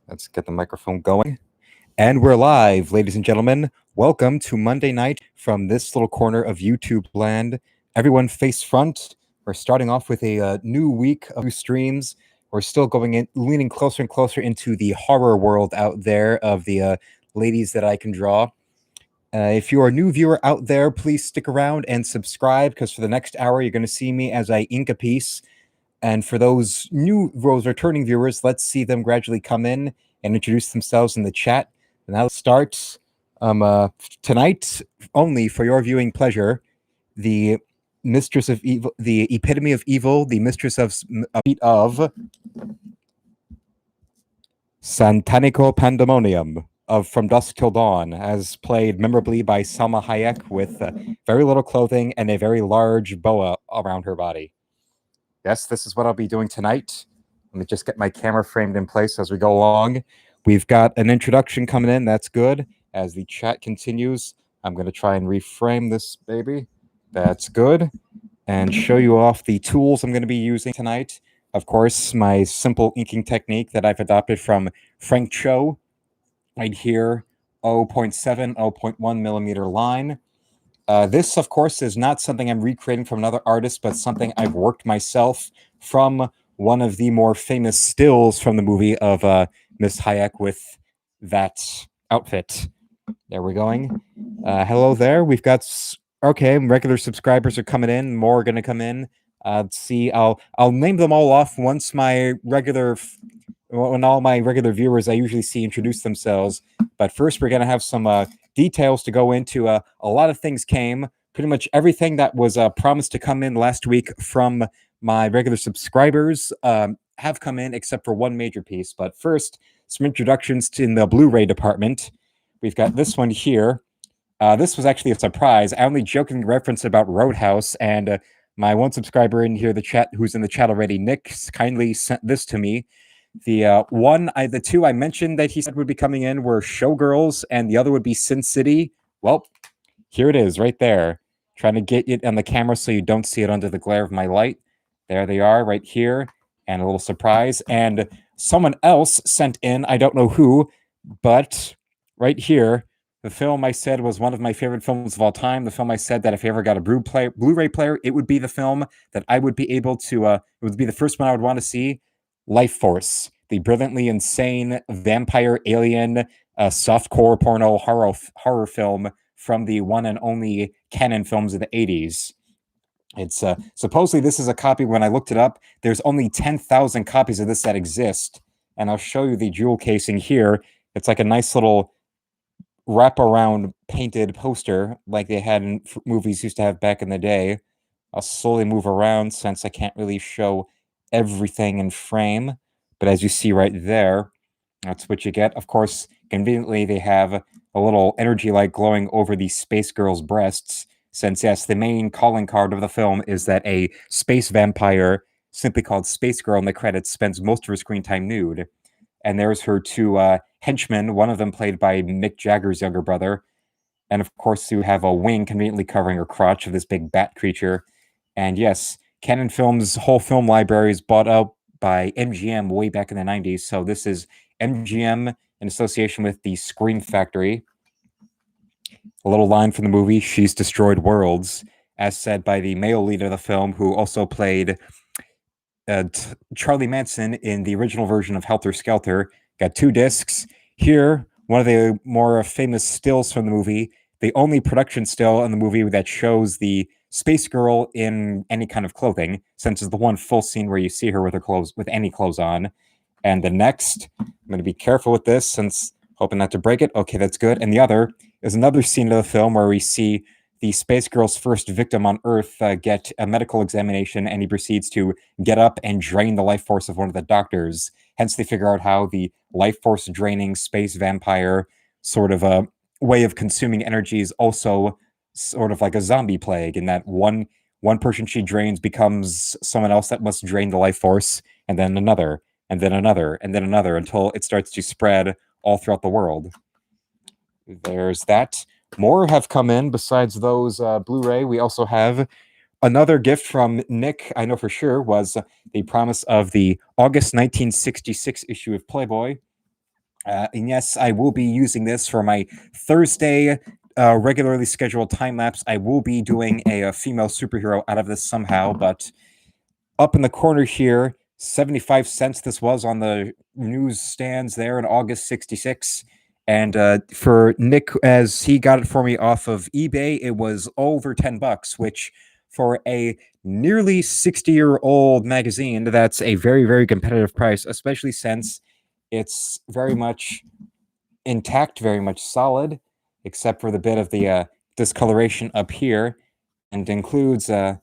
Let's get the microphone going. And we're live, ladies and gentlemen. Welcome to Monday night from this little corner of YouTube land. Everyone face front. We're starting off with a new week of new streams. We're still going in, leaning closer and closer into the horror world out there of the ladies that I can draw. If you're a new viewer out there, please stick around and subscribe, because for the next hour, you're going to see me as I ink a piece. And for those returning viewers, let's see them gradually come in and introduce themselves in the chat. And now let's start. Tonight, only for your viewing pleasure, the mistress of evil, the epitome of evil, the mistress of Santanico Pandemonium of From Dusk Till Dawn, as played memorably by Salma Hayek with very little clothing and a very large boa around her body. Yes, this is what I'll be doing tonight. Let me just get my camera framed in place as we go along. We've got an introduction coming in. That's good. As the chat continues, I'm going to try and reframe this baby. That's good. And show you off the tools I'm going to be using tonight. Of course, my simple inking technique that I've adopted from Frank Cho. Right here, 0.7, 0.1 millimeter line. This, of course, is not something I'm recreating from another artist, but something I've worked myself from one of the more famous stills from the movie of Miss Hayek with that outfit. There we're going. Hello there. We've got regular subscribers are coming in. More are going to come in. Let's see. I'll name them all off once when all my regular viewers I usually see introduce themselves. But first, we're going to have some details to go into. A lot of things came. Pretty much everything that was promised to come in last week from my regular subscribers have come in, except for one major piece. But first, some introductions in the Blu-ray department. We've got this one here. This was actually a surprise. I only jokingly referenced about Roadhouse, and my one subscriber in here, who's in the chat already, Nick, kindly sent this to me. The two I mentioned that he said would be coming in were Showgirls, and the other would be Sin City. Well, here it is right there. Trying to get it on the camera so you don't see it under the glare of my light. There they are right here. And a little surprise. And someone else sent in, I don't know who, but right here, the film I said was one of my favorite films of all time. The film I said that if I ever got a Blu-ray player, it would be the film that I would be able to, it would be the first one I would want to see. Life Force, the brilliantly insane vampire alien softcore porno horror film from the one and only canon films of the 80s. It's supposedly this is a copy. When I looked it up, there's only 10,000 copies of this that exist, and I'll show you the jewel casing here. It's like a nice little wraparound painted poster like they had in movies used to have back in the day. I'll slowly move around since I can't really show everything in frame, but as you see right there, that's what you get. Of course, conveniently, they have a little energy light glowing over the space girl's breasts, since, yes, the main calling card of the film is that a space vampire, simply called Space Girl in the credits, spends most of her screen time nude. And there's her two henchmen, one of them played by Mick Jagger's younger brother. And of course, you have a wing conveniently covering her crotch of this big bat creature. And yes, Canon Films' whole film library is bought up by MGM way back in the 90s. So this is MGM in association with the Scream Factory. A little line from the movie, "She's destroyed worlds," as said by the male lead of the film, who also played Charlie Manson in the original version of Helter Skelter. Got 2 discs. Here, one of the more famous stills from the movie, the only production still in the movie that shows the space girl in any kind of clothing, since it's the one full scene where you see her with her clothes, with any clothes on. And the next, I'm going to be careful with this, since hoping not to break it. Okay, that's good. And the other is another scene of the film where we see the space girl's first victim on Earth get a medical examination, and he proceeds to get up and drain the life force of one of the doctors. Hence, they figure out how the life force draining space vampire sort of a way of consuming energy is also sort of like a zombie plague, in that one person she drains becomes someone else that must drain the life force, and then another, and then another, and then another, until it starts to spread all throughout the world. There's that. More have come in besides those Blu-ray. We also have another gift from Nick, I know for sure, was the promise of the August 1966 issue of Playboy. And yes, I will be using this for my Thursday regularly scheduled time lapse. I will be doing a female superhero out of this somehow, but up in the corner here, 75 cents this was on the newsstands there in August 66. And for Nick, as he got it for me off of eBay, it was over $10, which for a nearly 60-year-old magazine, that's a very, very competitive price, especially since it's very much intact, very much solid, except for the bit of the discoloration up here, and includes a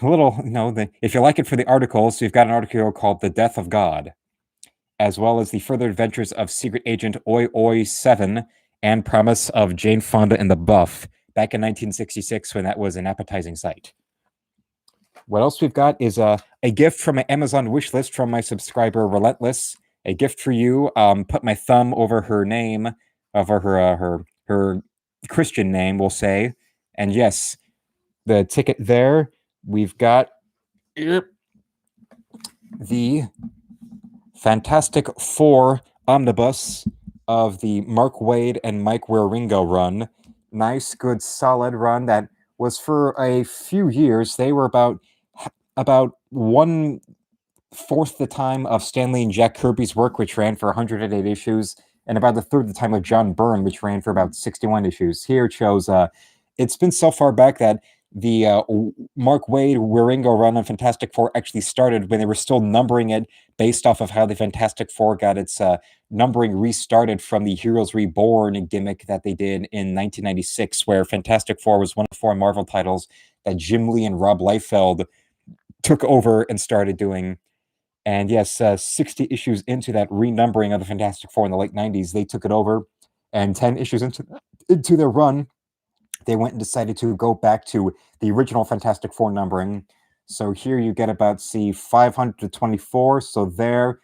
little, if you like it for the articles, we've got an article called The Death of God, as well as the further adventures of Secret Agent Oi Oi 7 and Promise of Jane Fonda and the Buff back in 1966 when that was an appetizing sight. What else we've got is a gift from my Amazon wish list from my subscriber Relentless. A gift for you. Put my thumb over her name, over her Christian name, we'll say. And yes, the ticket there. We've got the Fantastic Four omnibus of the Mark Waid and Mike Wieringo run. Nice, good, solid run that was for a few years. They were about 1/4 the time of Stanley and Jack Kirby's work, which ran for 108 issues, and about 1/3 the time of John Byrne, which ran for about 61 issues. Here it shows it's been so far back that the Mark Waid Wieringo run on Fantastic Four actually started when they were still numbering it based off of how the Fantastic Four got its numbering restarted from the Heroes Reborn gimmick that they did in 1996, where Fantastic Four was one of 4 Marvel titles that Jim Lee and Rob Liefeld took over and started doing. And yes, 60 issues into that renumbering of the Fantastic Four in the late 90s, they took it over. And 10 issues into their run, they went and decided to go back to the original Fantastic Four numbering. So here you get about, 524. So there,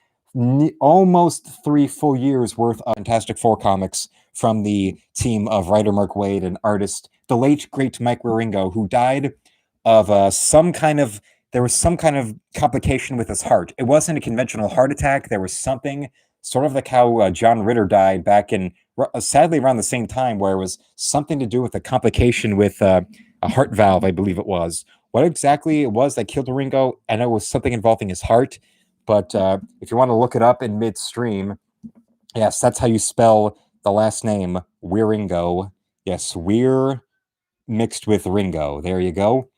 almost 3 full years worth of Fantastic Four comics from the team of writer Mark Waid and artist, the late, great Mike Wieringo, who died of there was some kind of complication with his heart. It wasn't a conventional heart attack. There was something sort of like how John Ritter died back in, sadly, around the same time, where it was something to do with a complication with a heart valve, I believe it was. What exactly it was that killed Wieringo, I know it was something involving his heart, but if you want to look it up in midstream, yes, that's how you spell the last name, Wieringo. Yes, Weir mixed with Ringo. There you go.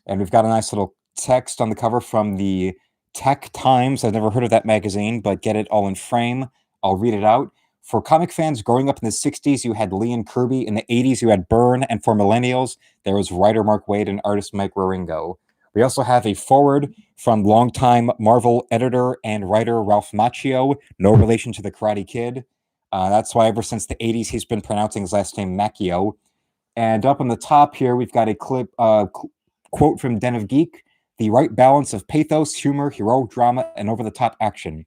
And we've got a nice little text on the cover from the Tech Times. I've never heard of that magazine, but get it all in frame. I'll read it out. For comic fans growing up in the 60s, you had Lee and Kirby. In the 80s, you had Byrne. And for millennials, there was writer Mark Waid and artist Mike Wieringo. We also have a foreword from longtime Marvel editor and writer Ralph Macchio, no relation to the Karate Kid. That's why ever since the 80s, he's been pronouncing his last name Macchio. And up on the top here, we've got a quote from Den of Geek: the right balance of pathos, humor, heroic drama, and over-the-top action.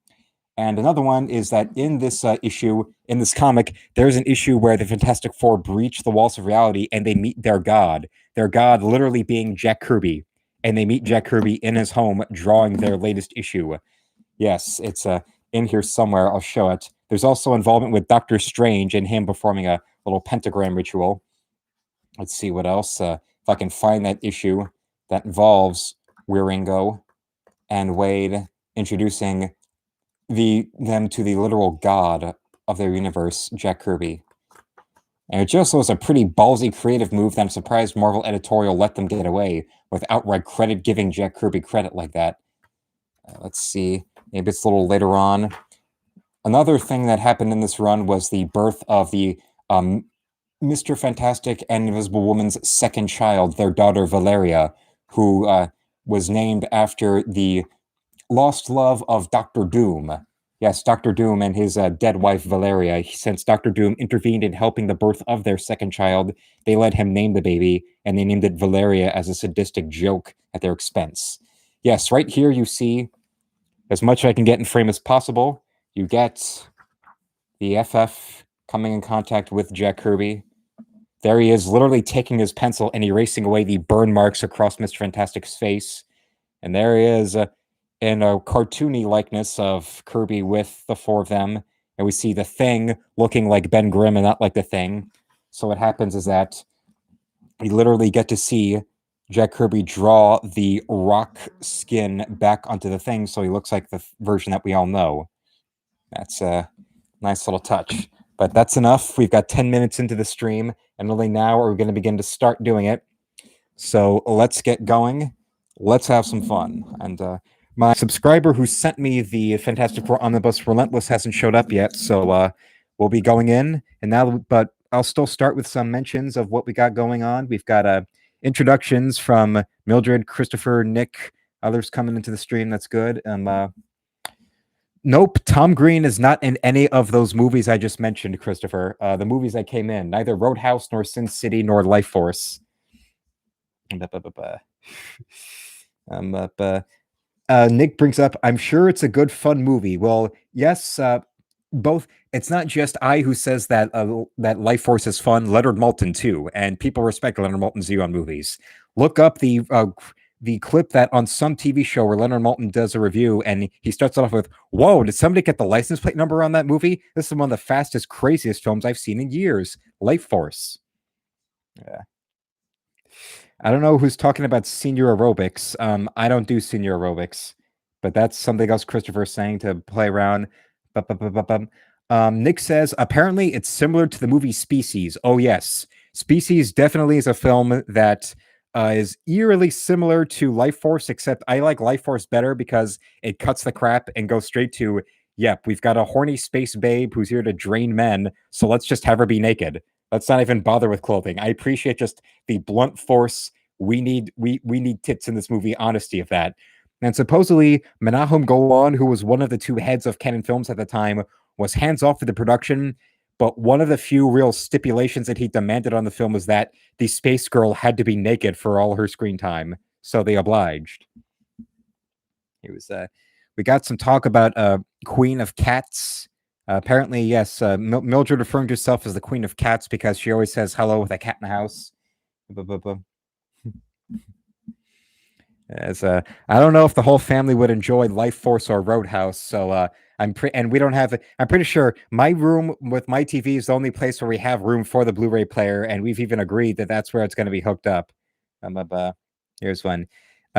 And another one is that in this issue, in this comic, there's an issue where the Fantastic Four breach the walls of reality and they meet their god literally being Jack Kirby. And they meet Jack Kirby in his home drawing their latest issue. Yes, it's in here somewhere. I'll show it. There's also involvement with Doctor Strange and him performing a little pentagram ritual. Let's see what else. If I can find that issue that involves Wieringo and Waid introducing them to the literal god of their universe, Jack Kirby. And it just was a pretty ballsy creative move that I'm surprised Marvel editorial let them get away with outright credit giving Jack Kirby credit like that. Let's see. Maybe it's a little later on. Another thing that happened in this run was the birth of the Mr. Fantastic and Invisible Woman's second child, their daughter Valeria, who was named after the lost love of Dr. Doom. Yes, Dr. Doom and his dead wife Valeria. Since Dr. Doom intervened in helping the birth of their second child, they let him name the baby, and they named it Valeria as a sadistic joke at their expense. Yes, right here you see, as much I can get in frame as possible, you get the FF coming in contact with Jack Kirby. There he is, literally taking his pencil and erasing away the burn marks across Mr. Fantastic's face. And there he is in a cartoony likeness of Kirby with the 4 of them. and we see the Thing looking like Ben Grimm and not like the Thing. So what happens is that we literally get to see Jack Kirby draw the rock skin back onto the Thing, so he looks like the version that we all know. That's a nice little touch. But that's enough. We've got 10 minutes into the stream, and only now are we going to begin to start doing it. So let's get going. Let's have some fun. And my subscriber who sent me the Fantastic Four Omnibus Relentless hasn't showed up yet, so we'll be going in. And now, but I'll still start with some mentions of what we got going on. We've got introductions from Mildred, Christopher, Nick, others coming into the stream. That's good. Nope, Tom Green is not in any of those movies I just mentioned, Christopher. The movies that came in, neither Roadhouse nor Sin City nor Life Force. Nick brings up, I'm sure it's a good, fun movie. Well, yes, both. It's not just I who says that that Life Force is fun. Leonard Maltin too, and people respect Leonard Maltin's view on movies. Look up the clip that on some TV show where Leonard Maltin does a review, and he starts off with, "Whoa, did somebody get the license plate number on that movie? This is one of the fastest, craziest films I've seen in years. Life Force." Yeah. I don't know who's talking about senior aerobics. I don't do senior aerobics, but that's something else Christopher's saying to play around. Nick says, apparently it's similar to the movie Species. Oh, yes. Species definitely is a film that is eerily similar to Life Force, except I like Life Force better because it cuts the crap and goes straight to, yep, we've got a horny space babe who's here to drain men, so let's just have her be naked. Let's not even bother with clothing. I appreciate just the blunt force. We need tits in this movie. Honesty of that. And supposedly Menachem Golan, who was one of the two heads of Canon Films at the time, was hands off with the production. But one of the few real stipulations that he demanded on the film was that the space girl had to be naked for all her screen time. So they obliged. It was. We got some talk about Queen of Cats. Apparently, yes, Mildred referring to herself as the Queen of Cats because she always says hello with a cat in the house. As I don't know if the whole family would enjoy Life Force or Roadhouse, so and we don't have. I'm pretty sure my room with my TV is the only place where we have room for the Blu-ray player, and we've even agreed that that's where it's going to be hooked up. Here's one.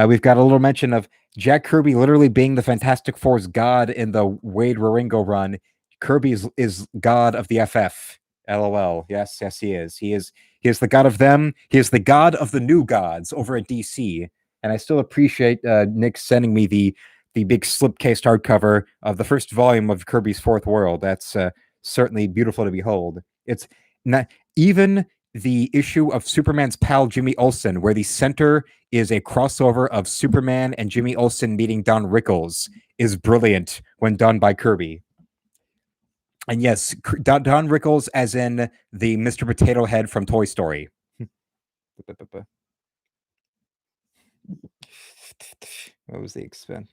We've got a little mention of Jack Kirby literally being the Fantastic Four's god in the Wade Waringo run. Kirby is god of the FF. LOL. Yes, he is. He is the god of them. He is the god of the new gods over at DC. And I still appreciate Nick sending me the big slipcase hardcover of the first volume of Kirby's Fourth World. That's certainly beautiful to behold. It's not even the issue of Superman's pal Jimmy Olsen, where the center is a crossover of Superman and Jimmy Olsen meeting Don Rickles, is brilliant when done by Kirby. And yes, Don Rickles as in the Mr. Potato Head from Toy Story. What was the expense?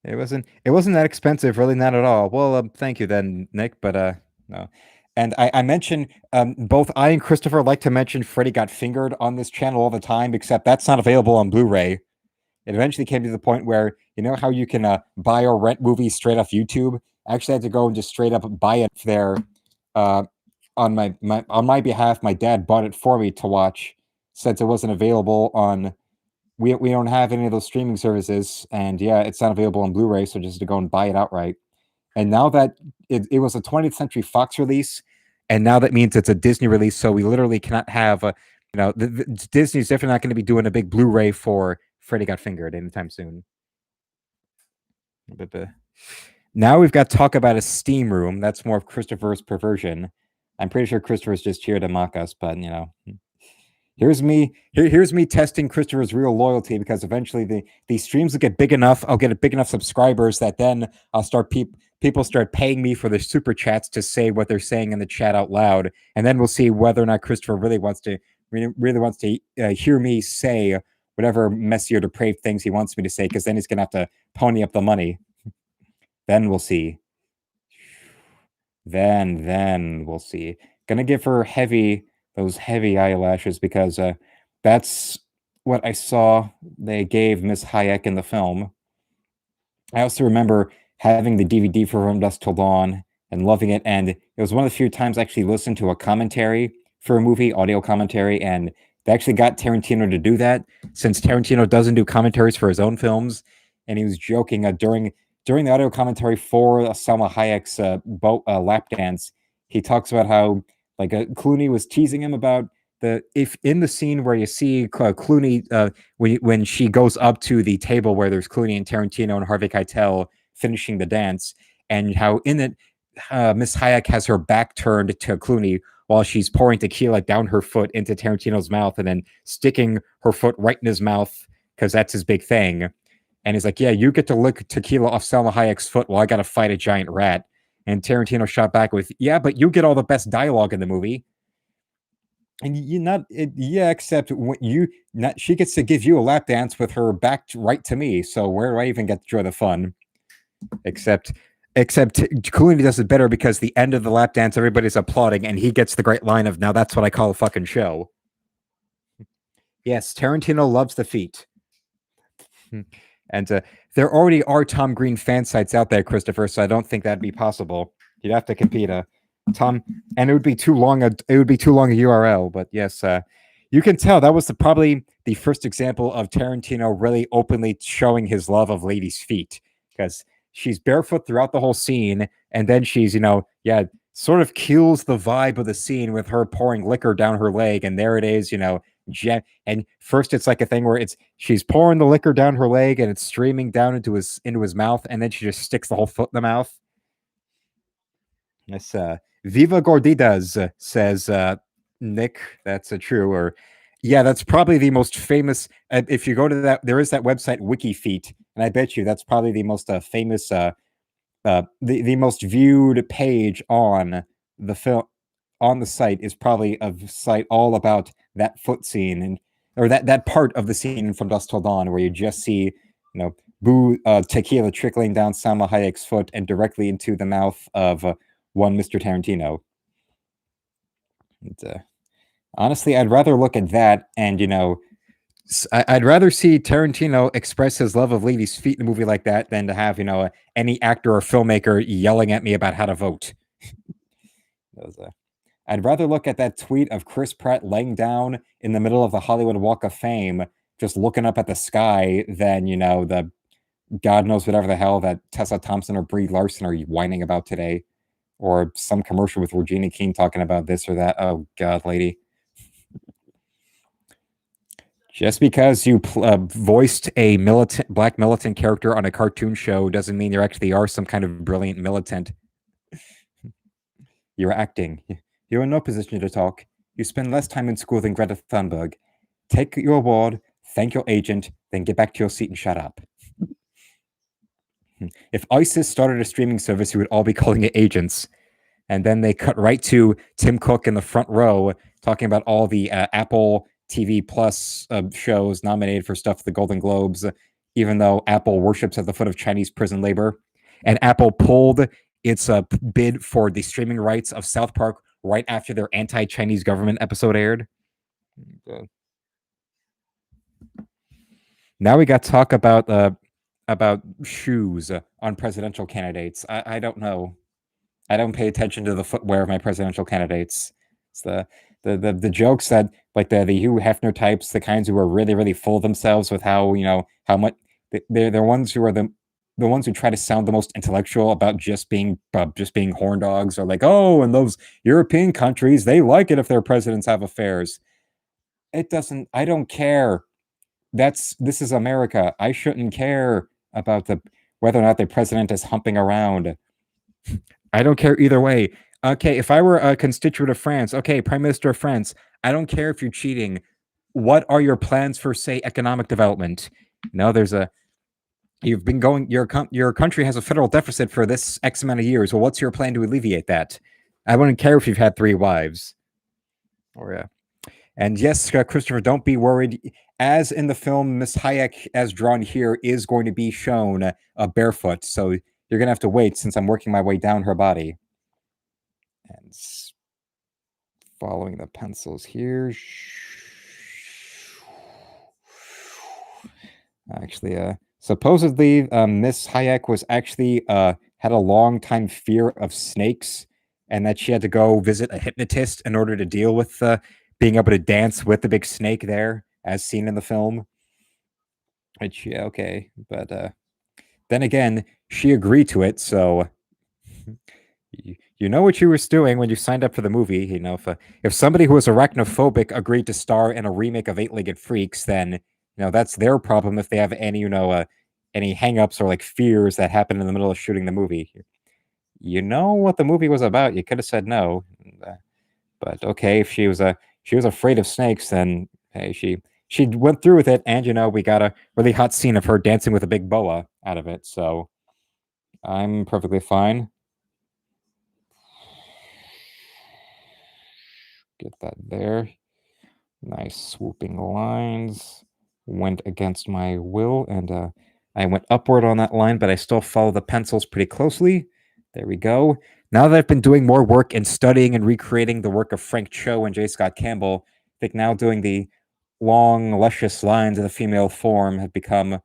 It wasn't that expensive, really, not at all. Well, thank you then, Nick, but no. And I mentioned, both I and Christopher like to mention Freddy Got Fingered on this channel all the time, except that's not available on Blu-ray. It eventually came to the point where, you know how you can buy or rent movies straight off YouTube? I actually had to go and just straight up buy it there on my behalf. My dad bought it for me to watch since it wasn't available on... We don't have any of those streaming services, and yeah, it's not available on Blu-ray, so just to go and buy it outright. And now that it was a 20th Century Fox release, and now that means it's a Disney release, so we literally cannot have Disney's definitely not going to be doing a big Blu-ray for Freddy Got Fingered anytime soon. Now we've got talk about a Steam room. That's more of Christopher's perversion. I'm pretty sure Christopher's just here to mock us, but you know... Here's me testing Christopher's real loyalty, because eventually the streams will get big enough. I'll get a big enough subscribers that then I'll start people start paying me for their super chats to say what they're saying in the chat out loud, and then we'll see whether or not Christopher really wants to hear me say whatever messy or depraved things he wants me to say, because then he's gonna have to pony up the money. Then we'll see. Then we'll see. Gonna give her those heavy eyelashes, because that's what I saw they gave Miss Hayek in the film. I also remember having the DVD From Dusk Till Dawn and loving it. And it was one of the few times I actually listened to a commentary for a movie, audio commentary, and they actually got Tarantino to do that, since Tarantino doesn't do commentaries for his own films. And he was joking during the audio commentary for Salma Hayek's boat lap dance. He talks about how like Clooney was teasing him about if in the scene where you see Clooney when she goes up to the table where there's Clooney and Tarantino and Harvey Keitel finishing the dance, and how in it Miss Hayek has her back turned to Clooney while she's pouring tequila down her foot into Tarantino's mouth and then sticking her foot right in his mouth because that's his big thing. And he's like, "Yeah, you get to lick tequila off Salma Hayek's foot while I got to fight a giant rat." And Tarantino shot back with, "Yeah, but you get all the best dialogue in the movie." And you not yeah, except when she gets to give you a lap dance with her back right to me. So where do I even get to enjoy the fun? Except Clooney does it better because the end of the lap dance, everybody's applauding, and he gets the great line of, "Now that's what I call a fucking show." Yes, Tarantino loves the feet. And there already are Tom Green fan sites out there, Christopher, so I don't think that'd be possible. You'd have to compete Tom, and it would be too long a URL. But yes, you can tell that was probably the first example of Tarantino really openly showing his love of ladies' feet, because she's barefoot throughout the whole scene, and then she's sort of kills the vibe of the scene with her pouring liquor down her leg, and there it is, and first it's like a thing where she's pouring the liquor down her leg and it's streaming down into his mouth, and then she just sticks the whole foot in the mouth. Yes, Viva Gorditas, says Nick. That's true. Or yeah, that's probably the most famous. If you go to that, there is that website WikiFeet, and I bet you that's probably the most famous, the most viewed page on the film on the site is probably a site all about that foot scene, and or that part of the scene from Dusk Till Dawn where you just see tequila trickling down Salma Hayek's foot and directly into the mouth of one Mr. Tarantino. And, honestly, I'd rather look at that, and I'd rather see Tarantino express his love of ladies' feet in a movie like that than to have any actor or filmmaker yelling at me about how to vote. I'd rather look at that tweet of Chris Pratt laying down in the middle of the Hollywood Walk of Fame, just looking up at the sky, than the God knows whatever the hell that Tessa Thompson or Brie Larson are whining about today, or some commercial with Regina King talking about this or that. Oh God, lady. Just because you voiced a black militant character on a cartoon show doesn't mean you actually are some kind of brilliant militant. You're acting. You're in no position to talk. You spend less time in school than Greta Thunberg. Take your award, thank your agent, then get back to your seat and shut up. If ISIS started a streaming service, you would all be calling it agents. And then they cut right to Tim Cook in the front row talking about all the Apple TV Plus shows nominated for stuff at the Golden Globes, even though Apple worships at the foot of Chinese prison labor. And Apple pulled its bid for the streaming rights of South Park right after their anti-Chinese government episode aired. Now we got to talk about shoes on presidential candidates. I don't know. I don't pay attention to the footwear of my presidential candidates. It's the jokes that like the Hugh Hefner types, the kinds who are really really full of themselves with how how much they're ones who are the ones who try to sound the most intellectual about just being horn dogs, or like, oh, and those European countries, they like it if their presidents have affairs. It doesn't. I don't care. This is America. I shouldn't care about whether or not the president is humping around. I don't care either way. Okay, if I were a constituent of France, okay, Prime Minister of France, I don't care if you're cheating. What are your plans for, say, economic development? You've been going, your country has a federal deficit for this X amount of years. Well, what's your plan to alleviate that? I wouldn't care if you've had 3 wives. And yes, Christopher, don't be worried. As in the film, Miss Hayek, as drawn here, is going to be shown barefoot. So you're going to have to wait, since I'm working my way down her body. And following the pencils here. Actually, Supposedly, Miss Hayek was actually had a long time fear of snakes, and that she had to go visit a hypnotist in order to deal with being able to dance with the big snake there, as seen in the film. Which, yeah, okay, but then again, she agreed to it, so you know what you were doing when you signed up for the movie. You know, if somebody who was arachnophobic agreed to star in a remake of Eight-Legged Freaks, then that's their problem if they have any any hangups or like fears that happen in the middle of shooting the movie. You know what the movie was about. You could have said no, but okay, if she was afraid of snakes, then hey, she went through with it, and we got a really hot scene of her dancing with a big boa out of it. So I'm perfectly fine. Get that there. Nice swooping lines. Went against my will, and I went upward on that line, but I still follow the pencils pretty closely. There we go. Now that I've been doing more work and studying and recreating the work of Frank Cho and J. Scott Campbell, I think now doing the long, luscious lines in the female form have become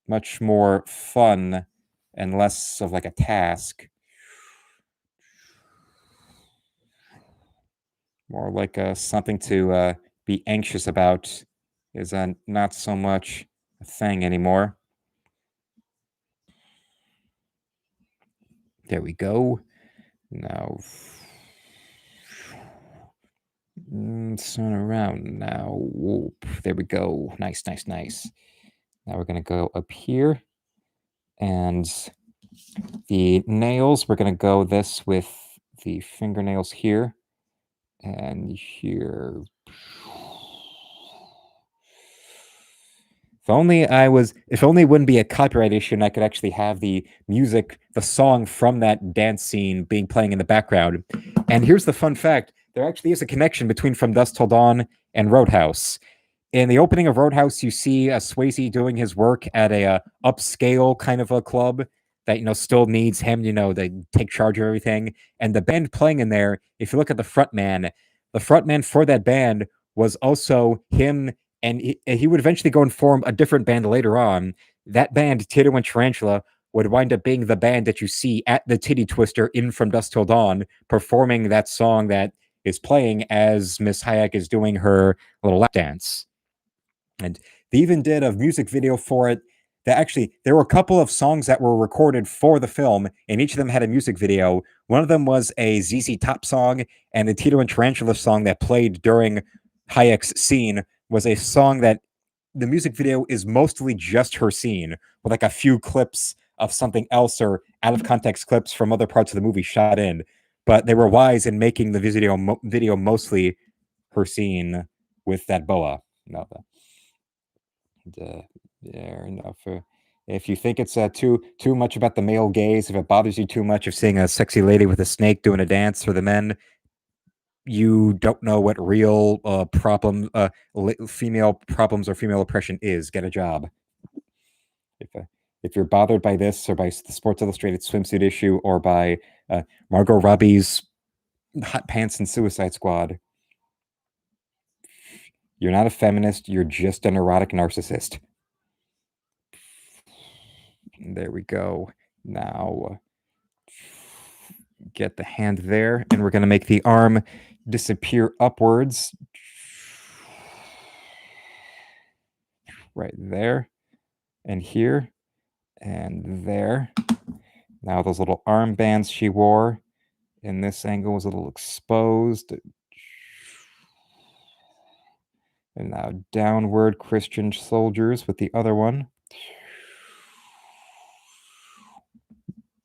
much more fun and less of like a task. More like something to be anxious about is not so much a thing anymore. There we go. Now, turn around now. Whoop. There we go. Nice, nice, nice. Now we're going to go up here. And the nails, we're going to go this with the fingernails here. And here. If only it wouldn't be a copyright issue and I could actually have the music, the song from that dance scene playing in the background. And here's the fun fact. There actually is a connection between From Dusk Till Dawn and Roadhouse. In the opening of Roadhouse, you see Swayze doing his work at a upscale kind of a club that still needs him, to take charge of everything. And the band playing in there, if you look at the frontman for that band was also him, and he would eventually go and form a different band later on. That band, Tito and Tarantula, would wind up being the band that you see at the Titty Twister in From Dusk Till Dawn, performing that song that is playing as Miss Hayek is doing her little lap dance. And they even did a music video for it. There were a couple of songs that were recorded for the film, and each of them had a music video. One of them was a ZZ Top song, and the Tito and Tarantula song that played during Hayek's scene was a song that the music video is mostly just her scene, with like a few clips of something else or out of context clips from other parts of the movie shot in. But they were wise in making the video mostly her scene with that boa. No, there enough. If you think it's too much about the male gaze, if it bothers you too much of seeing a sexy lady with a snake doing a dance for the men, you don't know what real female problems or female oppression is. Get a job. If you're bothered by this or by the Sports Illustrated swimsuit issue or by Margot Robbie's hot pants and Suicide Squad, you're not a feminist. You're just an erotic narcissist. There we go. Now get the hand there, and we're going to make the arm disappear upwards. Right there, and here, and there. Now those little armbands she wore in this angle was a little exposed. And now downward Christian soldiers with the other one.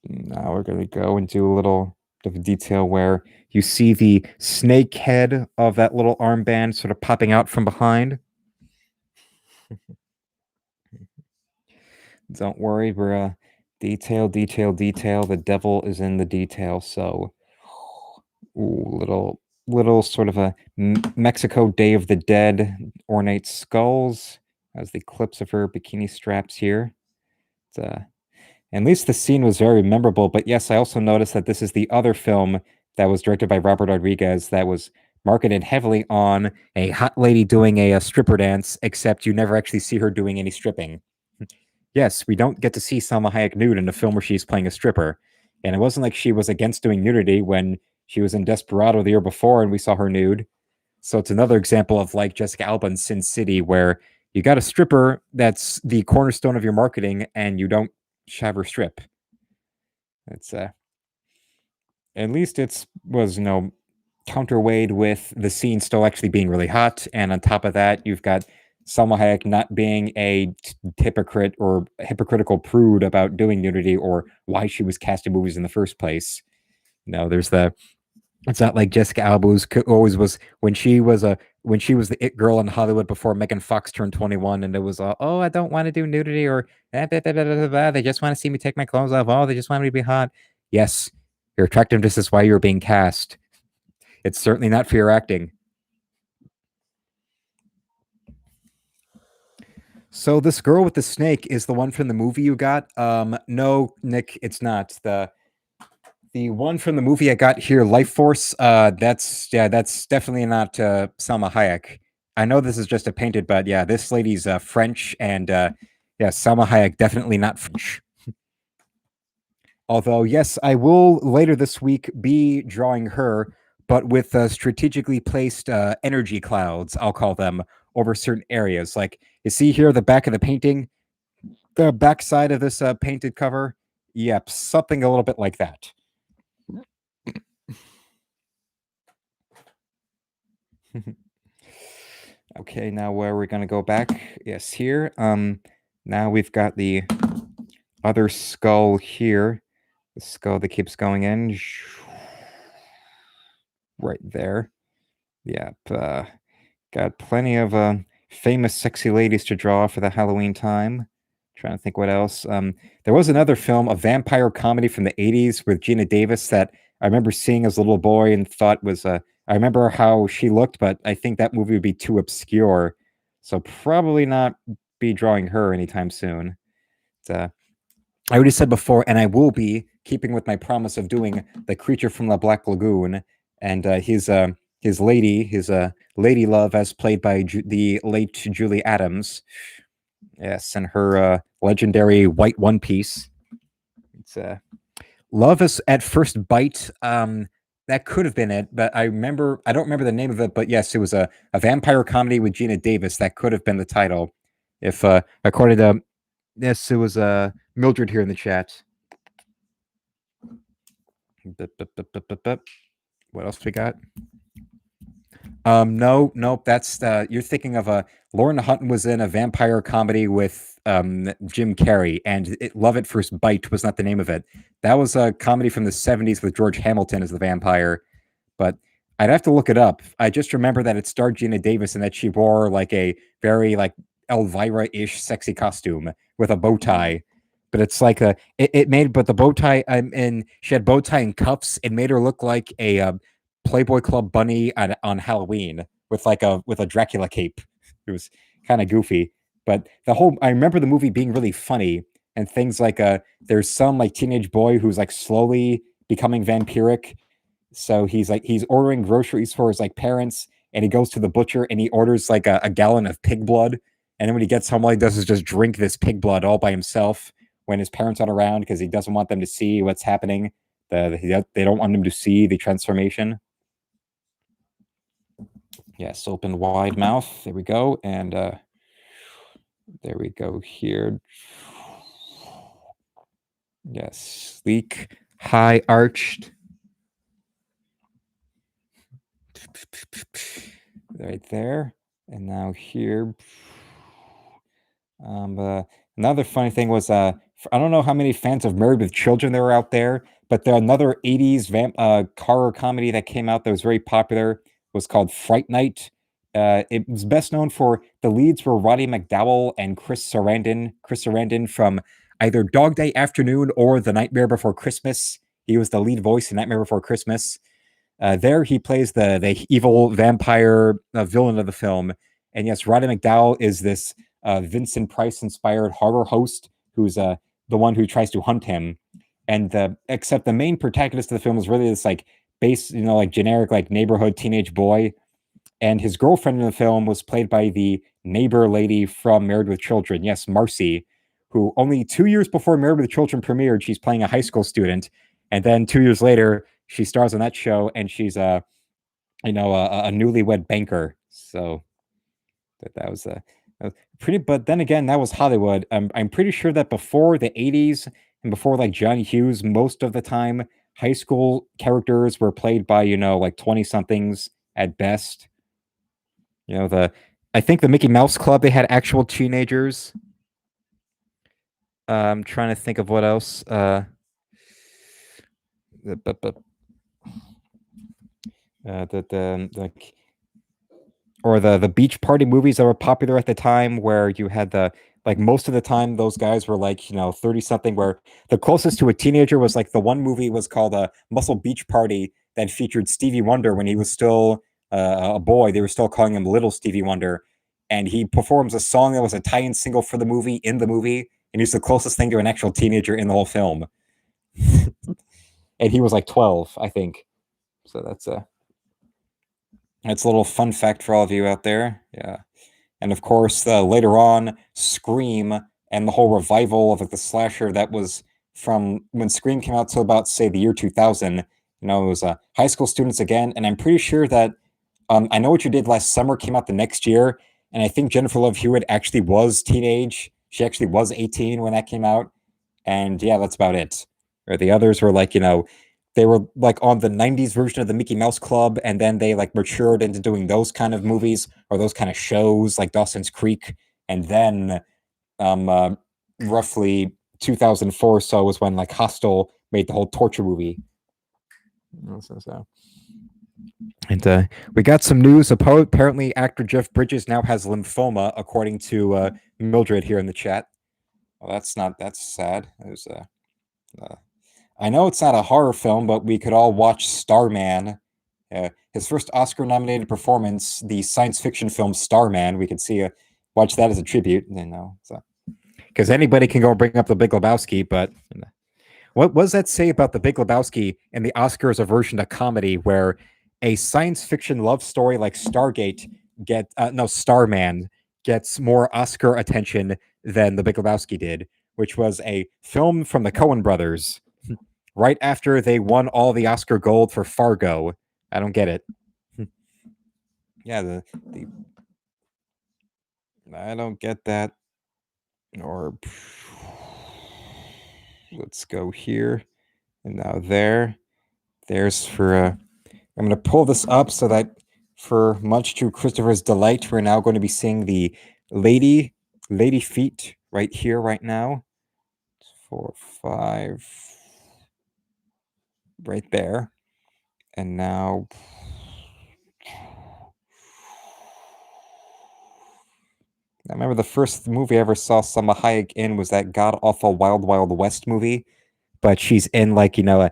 Now we're going to go and do a little bit of detail where you see the snake head of that little armband sort of popping out from behind. Don't worry, we're detail. The devil is in the detail. So, little sort of a Mexico Day of the Dead ornate skulls as the clips of her bikini straps here. At least the scene was very memorable. But yes, I also noticed that this is the other film that was directed by Robert Rodriguez that was marketed heavily on a hot lady doing a stripper dance, except you never actually see her doing any stripping. Yes, we don't get to see Salma Hayek nude in a film where she's playing a stripper. And it wasn't like she was against doing nudity when she was in Desperado the year before and we saw her nude. So it's another example of like Jessica Alba in Sin City, where you got a stripper that's the cornerstone of your marketing and you don't have her strip. It's at least it's was counterweighed with the scene still actually being really hot, and on top of that, you've got Salma Hayek not being a hypocrite or hypocritical prude about doing nudity or why she was cast in movies in the first place. There's the it's not like Jessica Alba always was when she was the it girl in Hollywood before Megan Fox turned 21, and it was oh, I don't want to do nudity or they just want to see me take my clothes off. Oh, they just want me to be hot. Yes, your attractiveness is why you're being cast. It's certainly not for your acting. So this girl with the snake is the one from the movie you got? No, Nick, it's not. The one from the movie I got here, Life Force, that's definitely not Salma Hayek. I know this is just a painted, but yeah, this lady's French, and yeah, Salma Hayek definitely not French. Although, yes, I will later this week be drawing her, but with strategically placed energy clouds, I'll call them, over certain areas. Like you see here, the back of the painting, the back side of this painted cover. Yep, something a little bit like that. Okay, now where we're gonna go back? Yes, here. Now we've got the other skull here. The skull that keeps going in. Right there. Yep. Got plenty of famous sexy ladies to draw for the Halloween time. Trying to think what else. There was another film, a vampire comedy from the 80s with Gina Davis that I remember seeing as a little boy and thought was I remember how she looked, but I think that movie would be too obscure. So probably not be drawing her anytime soon. I already said before, and I will be keeping with my promise of doing the creature from the Black Lagoon, and his lady love, as played by the late Julie Adams. Yes, and her legendary white one piece. It's Love is at First Bite. That could have been it, but I don't remember the name of it, but yes, it was a vampire comedy with Gina Davis. That could have been the title. If according to yes, it was Mildred here in the chat. What else we got? No, nope. That's you're thinking of Lauren Hutton was in a vampire comedy with Jim Carrey, and Love at First Bite was not the name of it. That was a comedy from the 70s with George Hamilton as the vampire, but I'd have to look it up. I just remember that it starred Gina Davis and that she wore like a very like Elvira-ish sexy costume with a bow tie. But it's like it made, but the bow tie, and she had bow tie and cuffs. It made her look like a Playboy Club bunny on Halloween with a Dracula cape. It was kind of goofy, but I remember the movie being really funny, and things like there's some like teenage boy who's like slowly becoming vampiric. So he's ordering groceries for his like parents, and he goes to the butcher and he orders like a gallon of pig blood. And then when he gets home, all he does is just drink this pig blood all by himself when his parents aren't around because he doesn't want them to see what's happening. They don't want him to see the transformation. Yes, open wide mouth. There we go. And there we go here. Yes, sleek, high arched. Right there. And now here. Another funny thing was I don't know how many fans of Married with Children there were out there, but another 80s horror comedy that came out that was very popular was called Fright Night. It was best known for the leads were Roddy McDowall and Chris Sarandon. Chris Sarandon from either Dog Day Afternoon or The Nightmare Before Christmas. He was the lead voice in Nightmare Before Christmas. There he plays the evil vampire villain of the film. And yes, Roddy McDowall is this Vincent Price inspired horror host who's the one who tries to hunt him. And except the main protagonist of the film is really this like like generic like neighborhood teenage boy. And his girlfriend in the film was played by the neighbor lady from Married with Children. Yes, Marcy, who only 2 years before Married with Children premiered, she's playing a high school student, and then 2 years later, she stars on that show, and she's a newlywed banker. So that was pretty. But then again, that was Hollywood. I'm pretty sure that before the '80s and before like Johnny Hughes, most of the time, high school characters were played by like 20 somethings at best. I think the Mickey Mouse Club, they had actual teenagers. I'm trying to think of what else. Like, or the beach party movies that were popular at the time, where you had most of the time those guys were 30 something, where the closest to a teenager was like the one movie was called Muscle Beach Party, that featured Stevie Wonder when he was still a boy. They were still calling him Little Stevie Wonder, and he performs a song that was a tie-in single for the movie in the movie, and he's the closest thing to an actual teenager in the whole film. And he was like 12, I think. So that's a little fun fact for all of you out there. Yeah. And of course, later on, Scream and the whole revival of the slasher that was from when Scream came out to about, say, the year 2000. It was high school students again. And I'm pretty sure that I Know What You Did Last Summer came out the next year. And I think Jennifer Love Hewitt actually was teenage. She actually was 18 when that came out. And yeah, that's about it. Or the others were they were on the 90s version of the Mickey Mouse Club, and then they matured into doing those kind of movies or those kind of shows like Dawson's Creek. And then roughly 2004 or so was when Hostel made the whole torture movie. And we got some news. Apparently actor Jeff Bridges now has lymphoma, according to Mildred here in the chat. Well, that's sad. There's I know it's not a horror film, but we could all watch Starman. His first Oscar-nominated performance, the science fiction film Starman. We could watch that as a tribute. Because anybody can go bring up The Big Lebowski, but what does that say about The Big Lebowski and the Oscars aversion to comedy, where a science fiction love story like Starman gets more Oscar attention than The Big Lebowski did, which was a film from the Coen brothers. Right after they won all the Oscar gold for Fargo. I don't get it. Yeah, I don't get that. Or let's go here. And now there's for I'm going to pull this up so that for much to Christopher's delight, we're now going to be seeing the lady feet right here right now. 4, 5 right there. And now I remember the first movie I ever saw Salma Hayek in was that god-awful Wild Wild West movie, but she's in a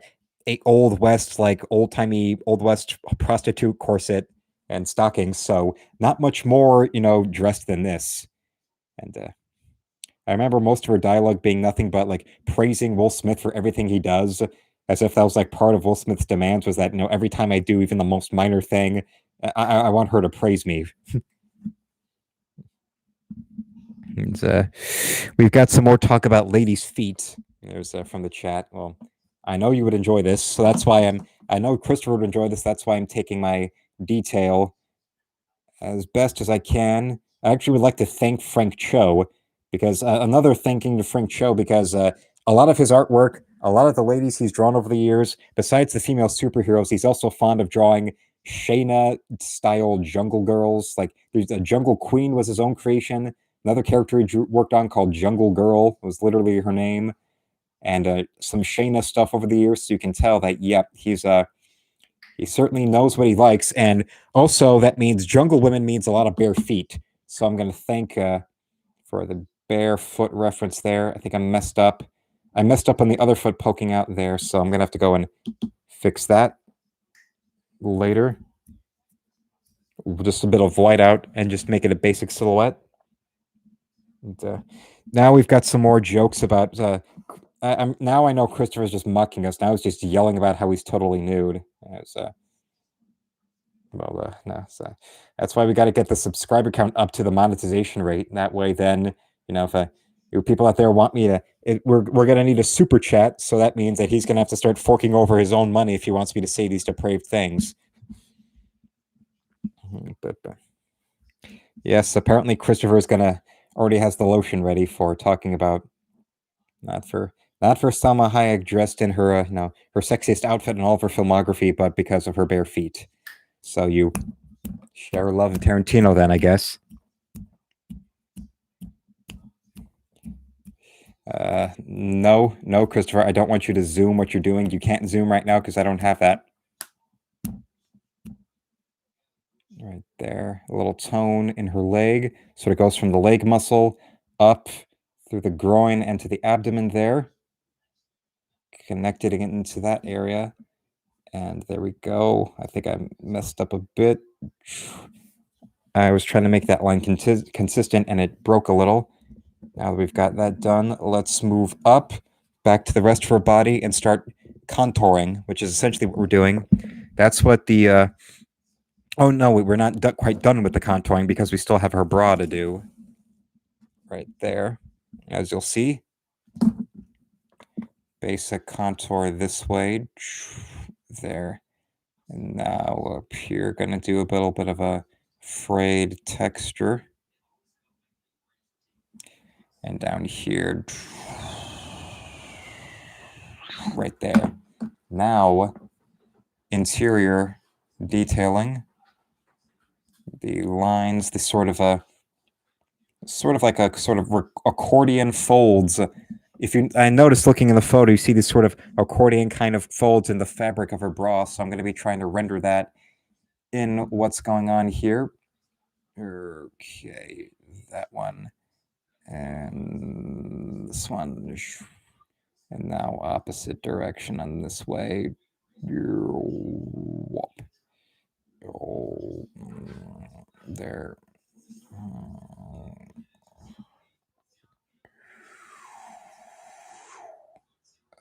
Old West, old-timey Old West prostitute corset and stockings, so not much more, dressed than this. And I remember most of her dialogue being nothing but praising Will Smith for everything he does, as if that was part of Will Smith's demands, was that every time I do even the most minor thing, I want her to praise me. And we've got some more talk about ladies' feet. There's from the chat. Well, I know you would enjoy this, so that's why I know Christopher would enjoy this. That's why I'm taking my detail as best as I can. I actually would like to thank Frank Cho, because another thanking to Frank Cho, because a lot of his artwork, a lot of the ladies he's drawn over the years, besides the female superheroes, he's also fond of drawing Shayna-style jungle girls. There's a Jungle Queen was his own creation. Another character he worked on called Jungle Girl was literally her name. And some Shayna stuff over the years, so you can tell that, yep, he certainly knows what he likes. And also, that means jungle women means a lot of bare feet. So I'm going to thank for the barefoot reference there. I think I messed up. I messed up on the other foot poking out there, so I'm going to have to go and fix that later. Just a bit of white out and just make it a basic silhouette. And, now we've got some more jokes about... now I know Christopher's just mocking us. Now he's just yelling about how he's totally nude. No, so that's why we got to get the subscriber count up to the monetization rate. That way, then, if You people out there want me to. We're gonna need a super chat, so that means that he's gonna have to start forking over his own money if he wants me to say these depraved things. But yes, apparently Christopher is gonna already has the lotion ready for talking about not for Salma Hayek dressed in her her sexiest outfit in all of her filmography, but because of her bare feet. So you share love of Tarantino, then, I guess. No, Christopher, I don't want you to zoom what you're doing. You can't zoom right now because I don't have that. Right there, a little tone in her leg. Sort of goes from the leg muscle up through the groin and to the abdomen there. Connected into that area. And there we go. I think I messed up a bit. I was trying to make that line consistent and it broke a little. Now that we've got that done, let's move up back to the rest of her body and start contouring, which is essentially what we're doing. That's what the oh no, we're not quite done with the contouring because we still have her bra to do. Right there, as you'll see. Basic contour this way. There. And now up here, gonna do a little bit of a frayed texture. And down here, right there. Now, interior detailing. The lines, the sort of like a sort of accordion folds. I noticed looking in the photo, you see these sort of accordion kind of folds in the fabric of her bra. So I'm going to be trying to render that in what's going on here. Okay, that one. And this one. And now opposite direction on this way. Oh, there.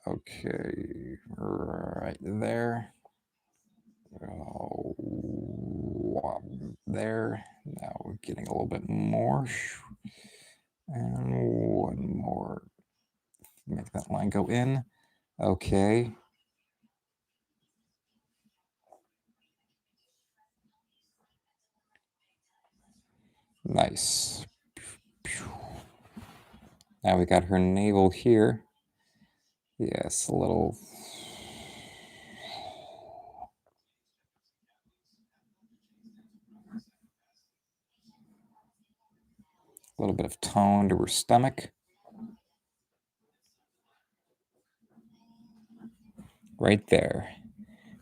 Okay, right there. Oh, there. Now we're getting a little bit more. And one more. Make that line go in. Okay. Nice. Now we got her navel here. Yes, a little. A little bit of tone to her stomach. Right there.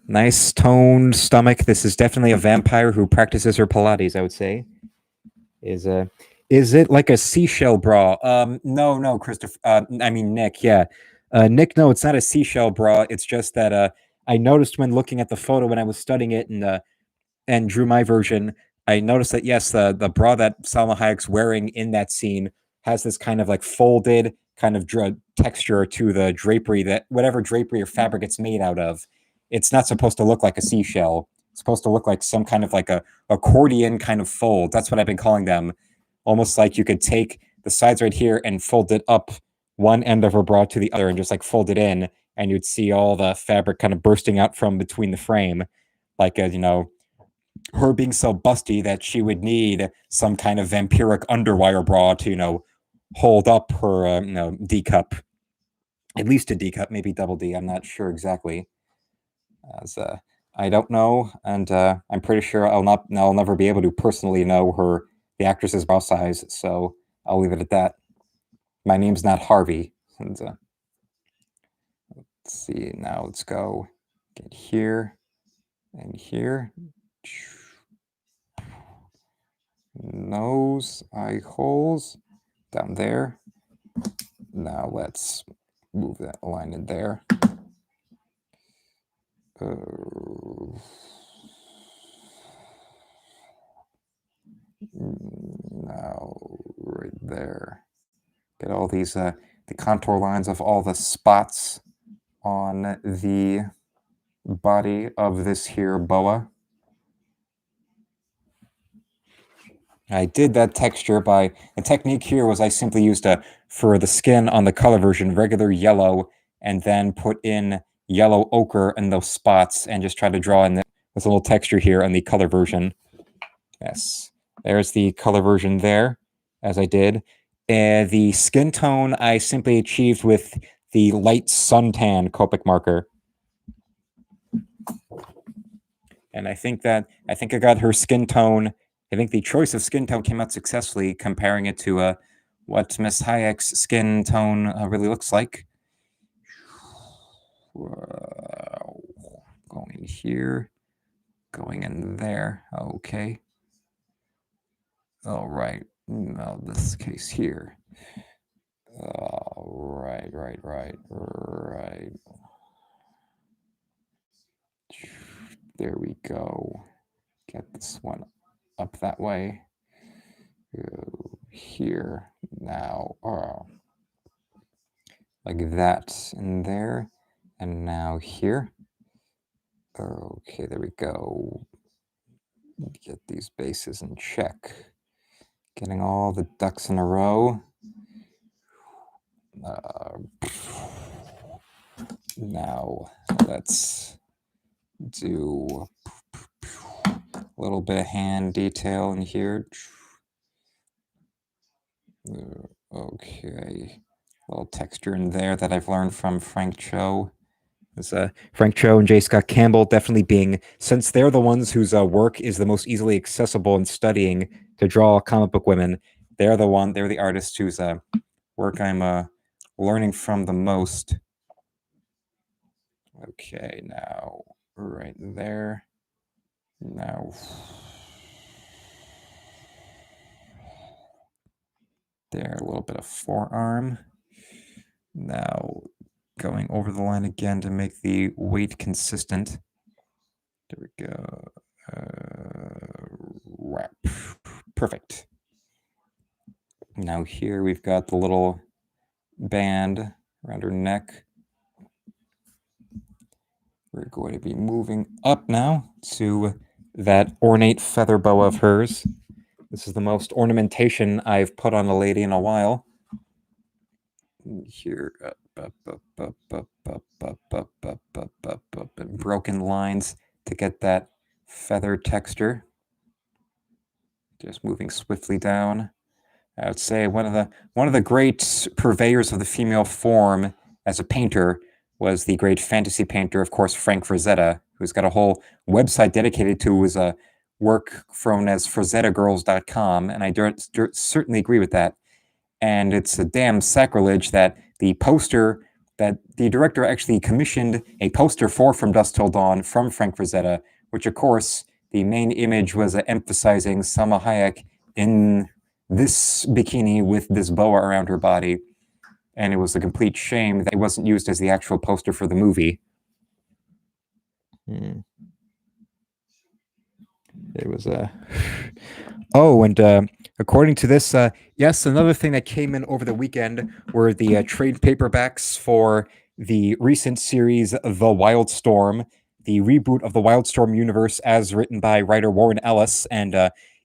Nice toned stomach. This is definitely a vampire who practices her Pilates, I would say. Is it like a seashell bra? No, Christopher. I mean Nick. Yeah, Nick. No, it's not a seashell bra. It's just that I noticed when looking at the photo when I was studying it and drew my version. I noticed that yes, the bra that Salma Hayek's wearing in that scene has this kind of like folded kind of texture to the drapery, that whatever drapery or fabric it's made out of. It's not supposed to look like a seashell. It's supposed to look like some kind of like a accordion kind of fold. That's what I've been calling them. Almost like you could take the sides right here and fold it up one end of her bra to the other and just like fold it in, and you'd see all the fabric kind of bursting out from between the frame, like a, her being so busty that she would need some kind of vampiric underwire bra to, hold up her, D cup. At least a D cup, maybe double D. I'm not sure exactly. As I don't know, and I'm pretty sure I'll never be able to personally know the actress's bra size. So I'll leave it at that. My name's not Harvey. And let's see. Now let's go get here and here. Nose, eye holes down there. Now let's move that line in there. Now right there. Get all these the contour lines of all the spots on the body of this here boa. I did that texture by the technique here was I simply used for the skin on the color version regular yellow and then put in yellow ochre in those spots and just try to draw in this little texture here on the color version. Yes, there's the color version there, as I did. The skin tone I simply achieved with the light suntan Copic marker. And I think I got her skin tone. I think the choice of skin tone came out successfully, comparing it to what Miss Hayek's skin tone really looks like. Going in here, going in there. Okay. All right. Now this case here. Right. There we go. Get this one up that way. Go here now. Like that in there. And now here. Okay, there we go. Get these bases in check. Getting all the ducks in a row. Now let's do a little bit of hand detail in here. Okay, a little texture in there that I've learned from Frank Cho. Frank Cho and J. Scott Campbell definitely being, since they're the ones whose work is the most easily accessible in studying to draw comic book women, they're the artists whose work I'm learning from the most. Okay, now right there. Now there, a little bit of forearm. Now going over the line again to make the weight consistent. There we go. Wrap. Perfect. Now here we've got the little band around her neck. We're going to be moving up now to that ornate feather boa of hers. This is the most ornamentation I've put on a lady in a while. Here, broken lines to get that feather texture. Just moving swiftly down. I would say one of the great purveyors of the female form as a painter was the great fantasy painter, of course, Frank Frazetta, who's got a whole website dedicated to his work known as FrazettaGirls.com, and I certainly agree with that. And it's a damn sacrilege that the director actually commissioned a poster for From Dusk Till Dawn from Frank Frazetta, which, of course, the main image was emphasizing Salma Hayek in this bikini with this boa around her body. And it was a complete shame that it wasn't used as the actual poster for the movie. It was Oh, and according to this, yes, another thing that came in over the weekend were the trade paperbacks for the recent series The Wildstorm, the reboot of the Wildstorm universe as written by writer Warren Ellis. And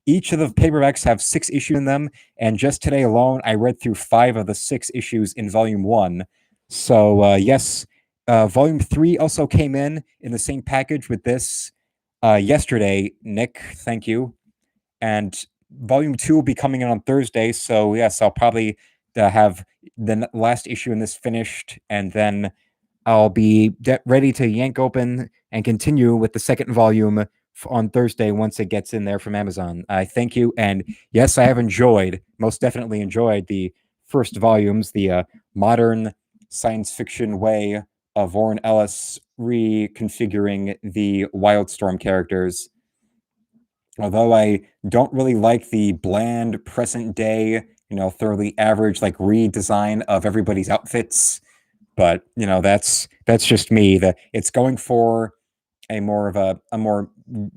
each of the paperbacks have 6 issues in them. And just today alone, I read through 5 of the 6 issues in Volume 1. So, yes, Volume 3 also came in the same package with this yesterday. Nick, thank you. And Volume 2 will be coming in on Thursday. So, yes, I'll probably have the last issue in this finished, and then I'll be ready to yank open and continue with the second volume on Thursday once it gets in there from Amazon. I thank you. And yes, I have most definitely enjoyed the first volumes, the modern science fiction way of Warren Ellis reconfiguring the Wildstorm characters. Although I don't really like the bland present day, thoroughly average like redesign of everybody's outfits, but that's just me. It's going for a more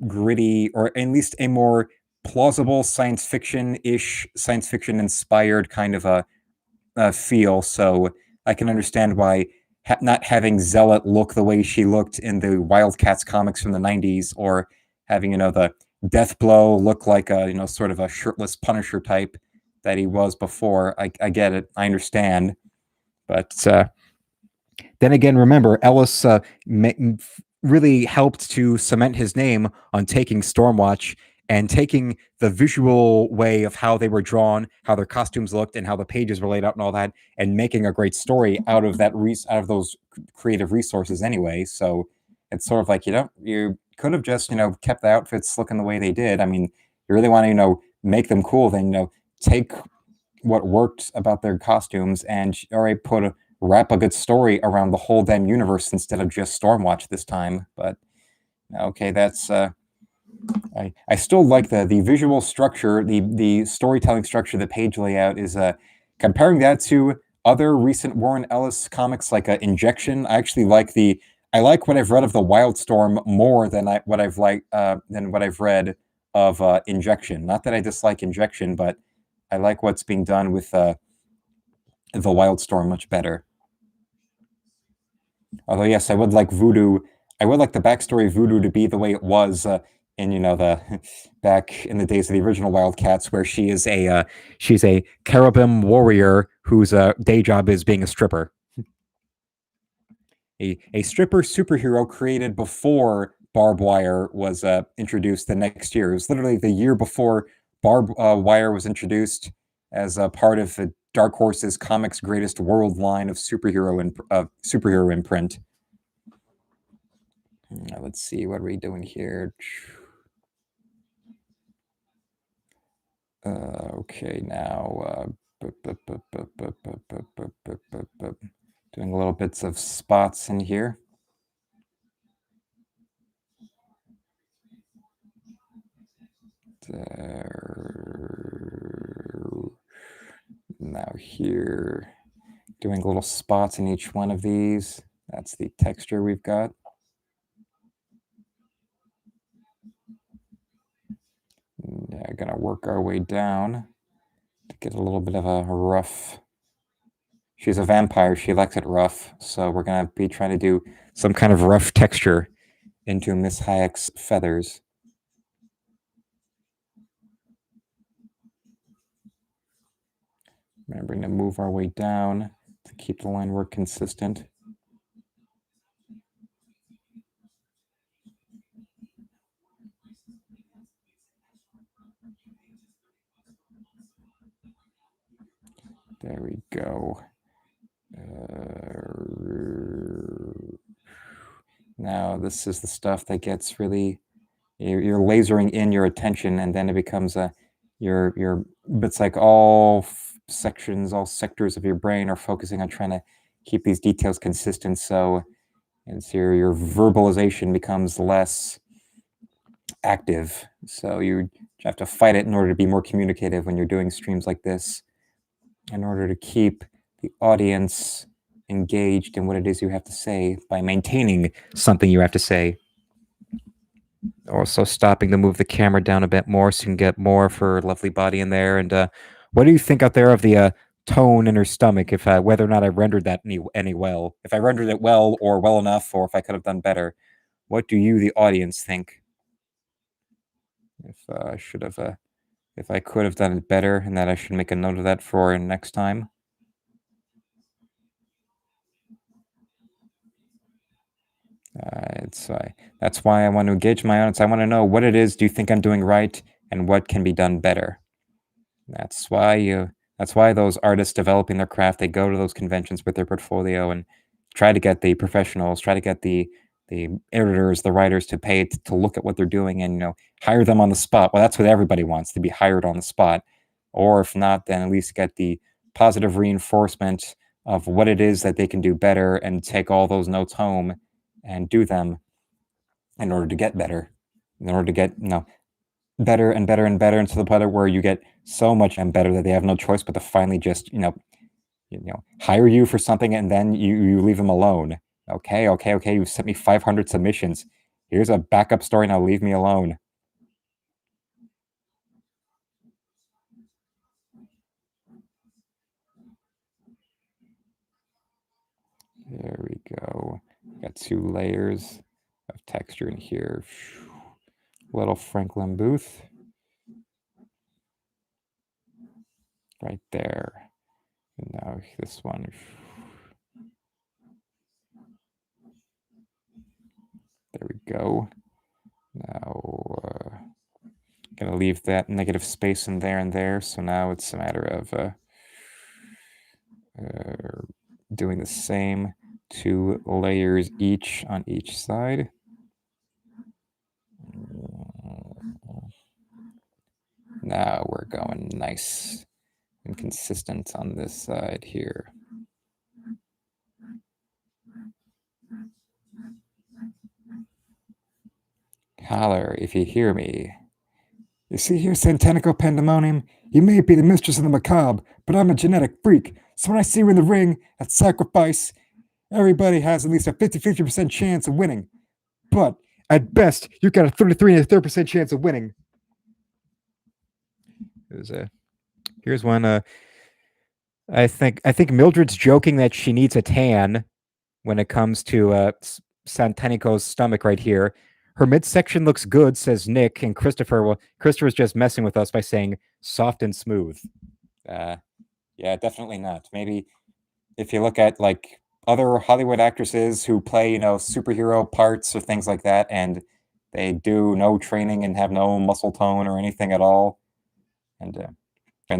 gritty, or at least a more plausible science fiction inspired kind of a feel. So I can understand why not having Zealot look the way she looked in the Wildcats comics from the 90s, or having the death blow look like a sort of a shirtless Punisher type that he was before. I get it, I understand, but then again, remember Ellis really helped to cement his name on taking Stormwatch and taking the visual way of how they were drawn, how their costumes looked, and how the pages were laid out, and all that, and making a great story out of out of those creative resources anyway. So it's sort of like you could have just kept the outfits looking the way they did. I mean, you really want to make them cool, then take what worked about their costumes and all right, wrap a good story around the whole damn universe instead of just Stormwatch this time. But okay, that's I still like the visual structure, the storytelling structure, the page layout is comparing that to other recent Warren Ellis comics like Injection. I actually I like what I've read of the Wildstorm more than what I've read of Injection. Not that I dislike Injection, but I like what's being done with the Wildstorm much better. Although yes, I would like Voodoo. I would like the backstory of Voodoo to be the way it was in the back in the days of the original Wildcats, where she's a cherubim warrior whose day job is being a stripper. A stripper superhero created before Barbed Wire was introduced the next year. It was literally the year before Barbed Wire was introduced as a part of Dark Horse's Comics Greatest World line of superhero imprint. Let's see, what are we doing here? Okay, now doing little bits of spots in here. Now here, doing little spots in each one of these. That's the texture we've got. Yeah, gonna work our way down to get a little bit of a rough. She's a vampire, she likes it rough, so we're gonna be trying to do some kind of rough texture into Miss Hayek's feathers. Remembering to move our way down to keep the line work consistent. There we go. Now this is the stuff that gets really, you're lasering in your attention, and then it becomes it's like all sections, all sectors of your brain are focusing on trying to keep these details consistent. So your verbalization becomes less active. So you have to fight it in order to be more communicative when you're doing streams like this, in order to keep the audience engaged in what it is you have to say by maintaining something you have to say. Also stopping to move the camera down a bit more so you can get more of her lovely body in there. And what do you think out there of the tone in her stomach, if whether or not I rendered that any well? If I rendered it well or well enough, or if I could have done better? What do you, the audience, think? If I should have, if I could have done it better, and that I should make a note of that for next time. That's why I want to engage my audience. I want to know what it is. Do you think I'm doing right, and what can be done better? That's why those artists developing their craft, they go to those conventions with their portfolio and try to get the professionals, try to get the editors, the writers to pay to look at what they're doing and hire them on the spot. Well, that's what everybody wants, to be hired on the spot, or if not, then at least get the positive reinforcement of what it is that they can do better, and take all those notes home and do them in order to get better, in order to get better and better and better, into the point where you get so much and better that they have no choice but to finally just hire you for something, and then you leave them alone. Okay, you've sent me 500 submissions. Here's a backup story, now leave me alone. There we go. Got 2 layers of texture in here. Little Franklin Booth. Right there. And now this one. There we go. Now, gonna leave that negative space in there and there. So now it's a matter of doing the same 2 layers each on each side. Now we're going nice and consistent on this side here. Holler if you hear me. You see here, Santanico Pandemonium? You may be the mistress of the macabre, but I'm a genetic freak. So when I see you in the ring at sacrifice, everybody has at least a 50% chance of winning. But at best, you've got a 33 and a 30% chance of winning. Here's one. I think Mildred's joking that she needs a tan when it comes to Santanico's stomach right here. Her midsection looks good, says Nick, and Christopher's just messing with us by saying soft and smooth. Yeah, definitely not. Maybe if you look at like other Hollywood actresses who play, superhero parts or things like that, and they do no training and have no muscle tone or anything at all, and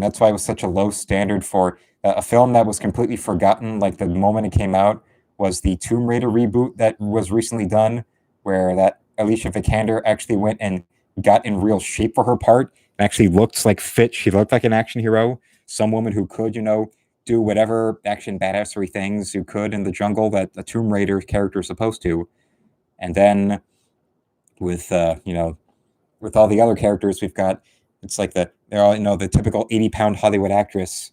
that's why it was such a low standard for a film that was completely forgotten. Like the moment it came out was the Tomb Raider reboot that was recently done, where that Alicia Vikander actually went and got in real shape for her part and actually looked like fit. She looked like an action hero, some woman who could, do whatever action badassery things you could in the jungle that a Tomb Raider character is supposed to. And then with with all the other characters we've got, it's like they're all the typical 80-pound Hollywood actress.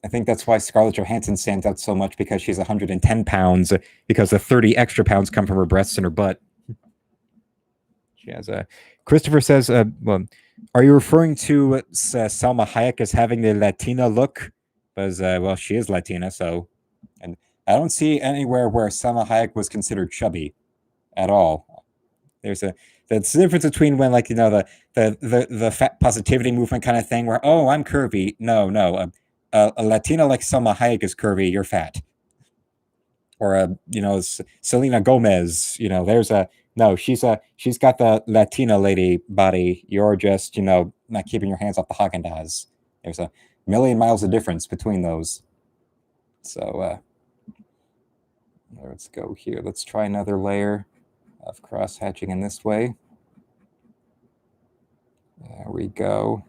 I think that's why Scarlett Johansson stands out so much, because she's 110 pounds, because the 30 extra pounds come from her breasts and her butt. She has a. Christopher says, well, are you referring to Salma Hayek as having the Latina look? Because, well, she is Latina, so. And I don't see anywhere where Salma Hayek was considered chubby at all. There's that's the difference between when, like, the fat positivity movement kind of thing, where, oh, I'm curvy. No, a Latina like Selma Hayek is curvy, you're fat. Or Selena Gomez, there's she's got the Latina lady body. You're just, not keeping your hands off the Haagen-Dazs. There's a million miles of difference between those. So let's go here. Let's try another layer of cross-hatching in this way. There we go.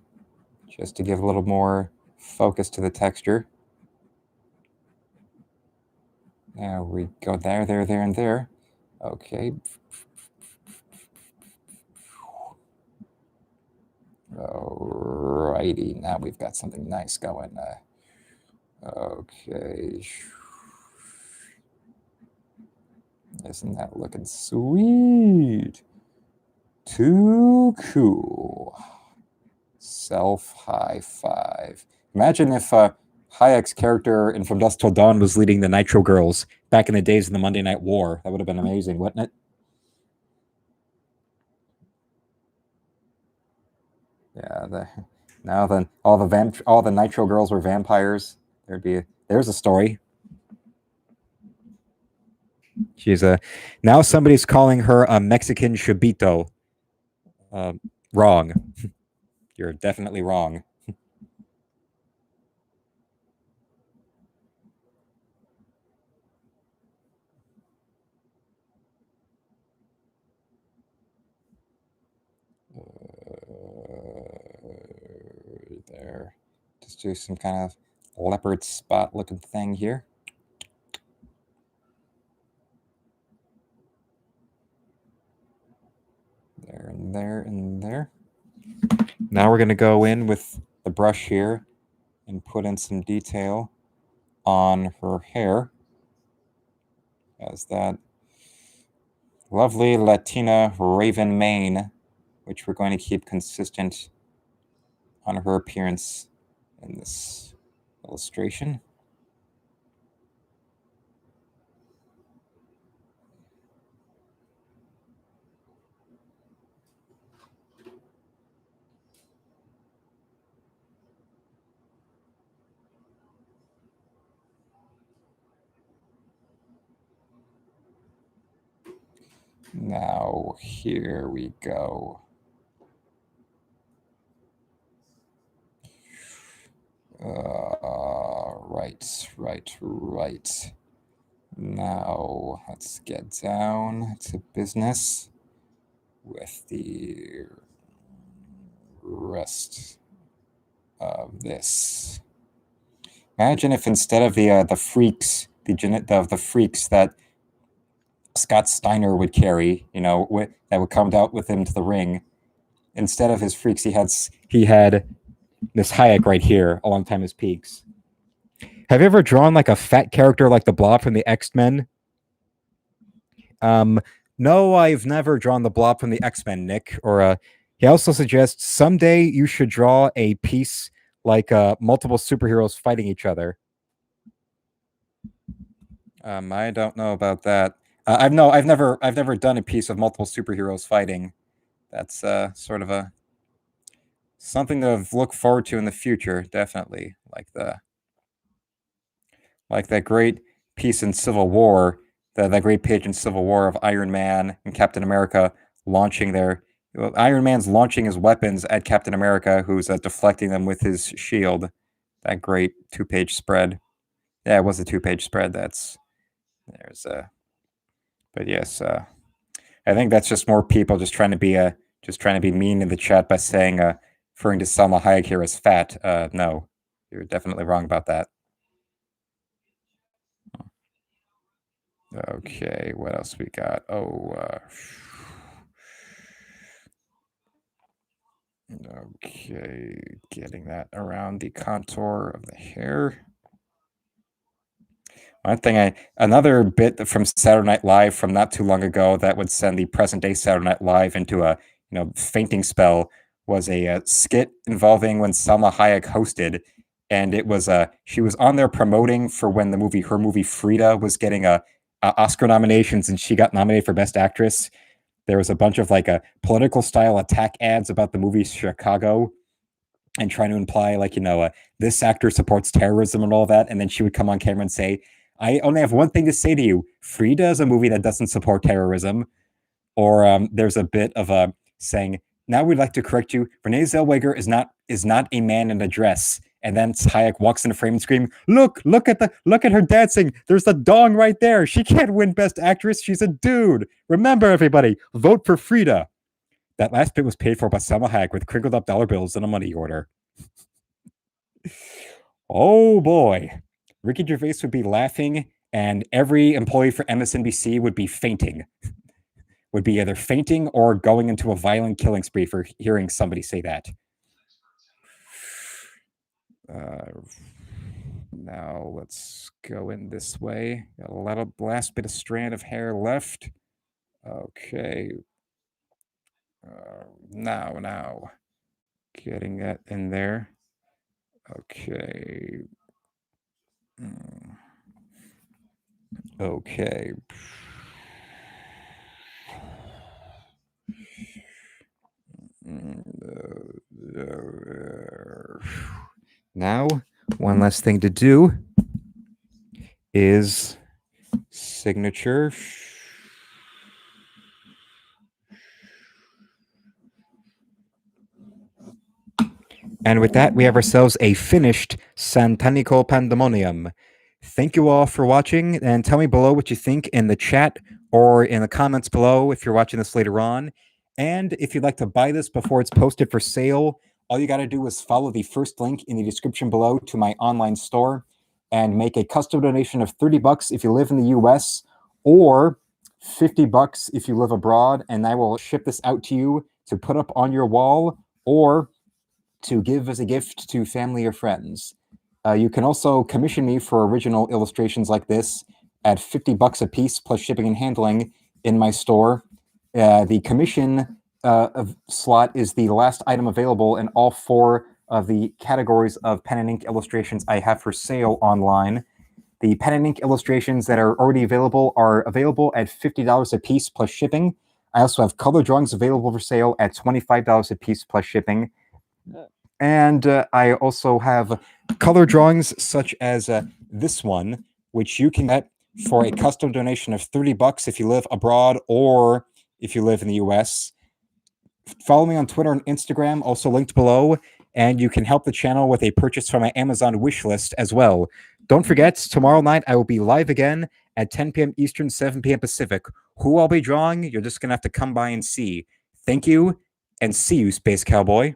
Just to give a little more focus to the texture. There we go. There, and there. Okay. Alrighty. Now we've got something nice going. Okay. Isn't that looking sweet? Too cool. Self high five. Imagine if Hayek's character in From Dusk Till Dawn was leading the Nitro Girls back in the days of the Monday Night War. That would have been amazing, wouldn't it? Yeah. Now then, all the Nitro Girls were vampires. There's a story. She's now somebody's calling her a Mexican Chibito. Wrong. You're definitely wrong. There. Just do some kind of leopard spot looking thing here. There and there and there. Now we're going to go in with the brush here and put in some detail on her hair as that lovely Latina raven mane, which we're going to keep consistent on her appearance in this illustration. Now, here we go. Right. Now, let's get down to business with the rest of this. Imagine if instead of the freaks, the freaks that Scott Steiner would carry, that would come out with him to the ring, instead of his freaks, he had this Hayek right here alongside his peaks. Have you ever drawn like a fat character like the Blob from the X-Men? No, I've never drawn the Blob from the X-Men, Nick. Or he also suggests someday you should draw a piece like multiple superheroes fighting each other. I don't know about that. I've never done a piece of multiple superheroes fighting. That's sort of something to look forward to in the future, definitely. Like that great piece in Civil War, that great page in Civil War of Iron Man and Captain America launching Iron Man's launching his weapons at Captain America, who's deflecting them with his shield. That great 2-page spread. Yeah, it was a 2-page spread. But yes, I think that's just more people just trying to be mean in the chat by saying referring to Salma Hayek here as fat. No, you're definitely wrong about that. Okay, what else we got? Okay, getting that around the contour of the hair. Another bit from Saturday Night Live from not too long ago that would send the present day Saturday Night Live into a fainting spell was a skit involving when Salma Hayek hosted, and it was she was on there promoting for when her movie Frida was getting Oscar nominations, and she got nominated for Best Actress. There was a bunch of political style attack ads about the movie Chicago, and trying to imply this actor supports terrorism and all that, and then she would come on camera and say, I only have one thing to say to you. Frida is a movie that doesn't support terrorism. Or there's a bit of saying, now we'd like to correct you. Renee Zellweger is not a man in a dress. And then Hayek walks in the frame and screams, look at her dancing. There's the dong right there. She can't win Best Actress. She's a dude. Remember, everybody, vote for Frida. That last bit was paid for by Salma Hayek with crinkled up dollar bills and a money order. Oh boy. Ricky Gervais would be laughing, and every employee for MSNBC would be fainting. Would be either fainting or going into a violent killing spree for hearing somebody say that. Now let's go in this way. Got a last bit of strand of hair left. Okay. Now. Getting that in there. Okay. Okay. Now, one last thing to do is signature. And with that, we have ourselves a finished Santanico Pandemonium. Thank you all for watching, and tell me below what you think in the chat or in the comments below if you're watching this later on. And if you'd like to buy this before it's posted for sale, all you got to do is follow the first link in the description below to my online store and make a custom donation of $30 if you live in the US or $50 if you live abroad, and I will ship this out to you to put up on your wall or to give as a gift to family or friends. You can also commission me for original illustrations like this at $50 a piece plus shipping and handling in my store. The commission slot is the last item available in all 4 of the categories of pen and ink illustrations I have for sale online. The pen and ink illustrations that are already available are available at $50 a piece plus shipping. I also have color drawings available for sale at $25 a piece plus shipping. And I also have color drawings such as this one, which you can get for a custom donation of $30 if you live abroad or if you live in the US. Follow me on Twitter and Instagram, also linked below, and you can help the channel with a purchase from my Amazon wish list as well. Don't forget, tomorrow night I will be live again at 10 p.m. Eastern, 7 p.m. Pacific. Who I'll be drawing, you're just going to have to come by and see. Thank you, and see you, Space Cowboy.